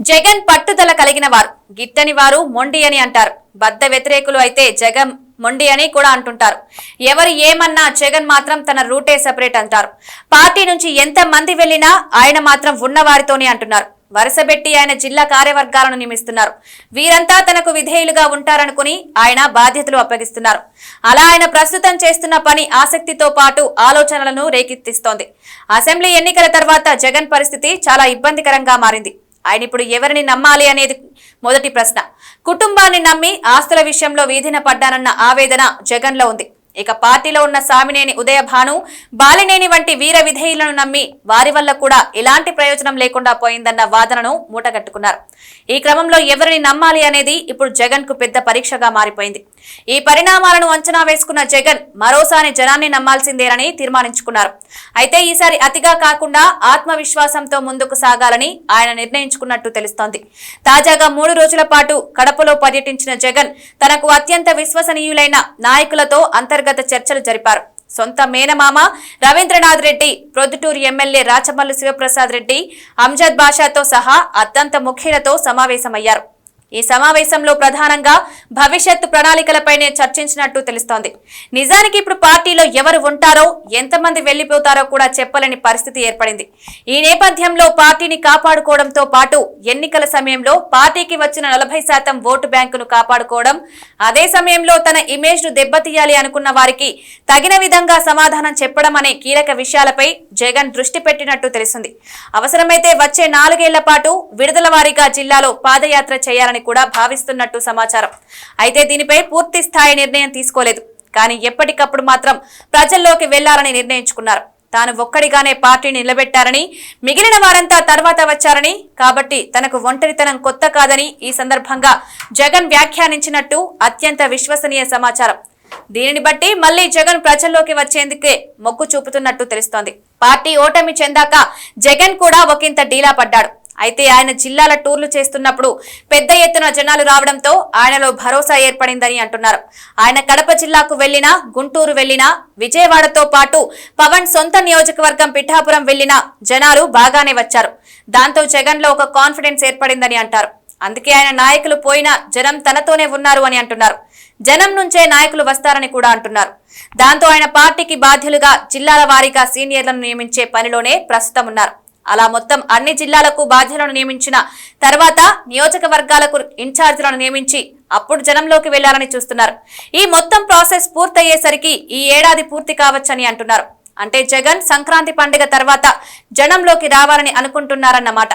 జగన్ పట్టుదల కలిగిన వారు గిట్టని వారు మొండి అని అంటారు. బద్ద వ్యతిరేకులు అయితే జగన్ మొండి అని కూడా అంటుంటారు. ఎవరు ఏమన్నా జగన్ మాత్రం తన రూటే సెపరేట్ అంటారు. పార్టీ నుంచి ఎంత మంది వెళ్లినా ఆయన మాత్రం ఉన్నవారితోనే అంటున్నారు. వరుసబెట్టి ఆయన జిల్లా కార్యవర్గాలను నియమిస్తున్నారు. వీరంతా తనకు విధేయులుగా ఉంటారనుకుని ఆయన బాధ్యతలు అప్పగిస్తున్నారు. అలా ఆయన ప్రస్తుతం చేస్తున్న పని ఆసక్తితో పాటు ఆలోచనలను రేకెత్తిస్తోంది. అసెంబ్లీ ఎన్నికల తర్వాత జగన్ పరిస్థితి చాలా ఇబ్బందికరంగా మారింది. ఆయన ఇప్పుడు ఎవరిని నమ్మాలి అనేది మొదటి ప్రశ్న. కుటుంబాన్ని నమ్మి ఆస్తుల విషయంలో వీధిన పడ్డానన్న ఆవేదన జగన్ లో ఉంది. ఇక పార్టీలో ఉన్న సామినేని ఉదయభాను, బాలినేని వంటి వీర విధేయులను నమ్మి వారి వల్ల కూడా ఎలాంటి ప్రయోజనం లేకుండా పోయిందన్న వాదనను మూటగట్టుకున్నారు. ఈ క్రమంలో ఎవరిని నమ్మాలి అనేది ఇప్పుడు జగన్ కు పెద్ద పరీక్షగా మారిపోయింది. ఈ పరిణామాలను అంచనా వేసుకున్న జగన్ మరోసారి జనాన్ని నమ్మాల్సిందేనని తీర్మానించుకున్నారు. అయితే ఈసారి అతిగా కాకుండా ఆత్మవిశ్వాసంతో ముందుకు సాగాలని ఆయన నిర్ణయించుకున్నట్టు తెలుస్తోంది. తాజాగా 3 రోజుల పాటు కడపలో పర్యటించిన జగన్ తనకు అత్యంత విశ్వసనీయులైన నాయకులతో అంతర్గత చర్చలు జరిపారు. సొంత మేనమామ రవీంద్రనాథ్ రెడ్డి, ప్రొద్దుటూరు ఎమ్మెల్యే రాచమల్లు శివప్రసాద్ రెడ్డి, అంజద్ బాషాతో సహా అత్యంత ముఖ్యులతో సమావేశమయ్యారు. ఈ సమావేశంలో ప్రధానంగా భవిష్యత్తు ప్రణాళికలపైనే చర్చించినట్టు తెలుస్తోంది. నిజానికి ఇప్పుడు పార్టీలో ఎవరు ఉంటారో, ఎంతమంది వెళ్లిపోతారో కూడా చెప్పలేని పరిస్థితి ఏర్పడింది. ఈ నేపథ్యంలో పార్టీని కాపాడుకోవడంతో పాటు ఎన్నికల సమయంలో పార్టీకి వచ్చిన 40% ఓటు బ్యాంకును కాపాడుకోవడం, అదే సమయంలో తన ఇమేజ్ ను దెబ్బతీయాలి అనుకున్న వారికి తగిన విధంగా సమాధానం చెప్పడం అనే కీలక విషయాలపై జగన్ దృష్టి పెట్టినట్టు తెలిసింది. అవసరమైతే వచ్చే 4 ఏళ్ల పాటు విడుదల వారీగా జిల్లాలో పాదయాత్ర చేయాలని కూడా భావిస్తున్నట్టు సమాచారం. అయితే దీనిపై పూర్తి స్థాయి నిర్ణయం తీసుకోలేదు. కానీ ఎప్పటికప్పుడు మాత్రం ప్రజల్లోకి వెళ్లాలని నిర్ణయించుకున్నారు. తాను ఒక్కడిగానే పార్టీని నిలబెట్టారని, మిగిలిన వారంతా తర్వాత వచ్చారని, కాబట్టి తనకు ఒంటరితనం కొత్త కాదని ఈ సందర్భంగా జగన్ వ్యాఖ్యానించినట్టు అత్యంత విశ్వసనీయ సమాచారం. దీనిని బట్టి మళ్లీ జగన్ ప్రజల్లోకి వచ్చేందుకే మొగ్గు చూపుతున్నట్టు తెలుస్తోంది. పార్టీ ఓటమి చెందాక జగన్ కూడా ఒకంత డీలా పడ్డాడు. అయితే ఆయన జిల్లాల టూర్లు చేస్తున్నప్పుడు పెద్ద ఎత్తున జనాలు రావడంతో ఆయనలో భరోసా ఏర్పడిందని అంటున్నారు. ఆయన కడప జిల్లాకు వెళ్లినా, గుంటూరు వెళ్లినా, విజయవాడతో పాటు పవన్ సొంత నియోజకవర్గం పిఠాపురం వెళ్లినా జనాలు బాగానే వచ్చారు. దాంతో జగన్ లో ఒక కాన్ఫిడెన్స్ ఏర్పడిందని అంటారు. అందుకే ఆయన నాయకులు పోయినా జనం తనతోనే ఉన్నారు అని అంటున్నారు. జనం నుంచే నాయకులు వస్తారని కూడా అంటున్నారు. దాంతో ఆయన పార్టీకి బాధ్యులుగా జిల్లాల వారీగా సీనియర్లను నియమించే పనిలోనే ప్రస్తుతం ఉన్నారు. అలా మొత్తం అన్ని జిల్లాలకు బాధ్యులను నియమించిన తర్వాత నియోజకవర్గాలకు ఇన్ఛార్జీలను నియమించి అప్పుడు జనంలోకి వెళ్లాలని చూస్తున్నారు. ఈ మొత్తం ప్రాసెస్ పూర్తయ్యేసరికి ఈ ఏడాది పూర్తి కావచ్చని అంటున్నారు. అంటే జగన్ సంక్రాంతి పండుగ తర్వాత జనంలోకి రావాలని అనుకుంటున్నారన్నమాట.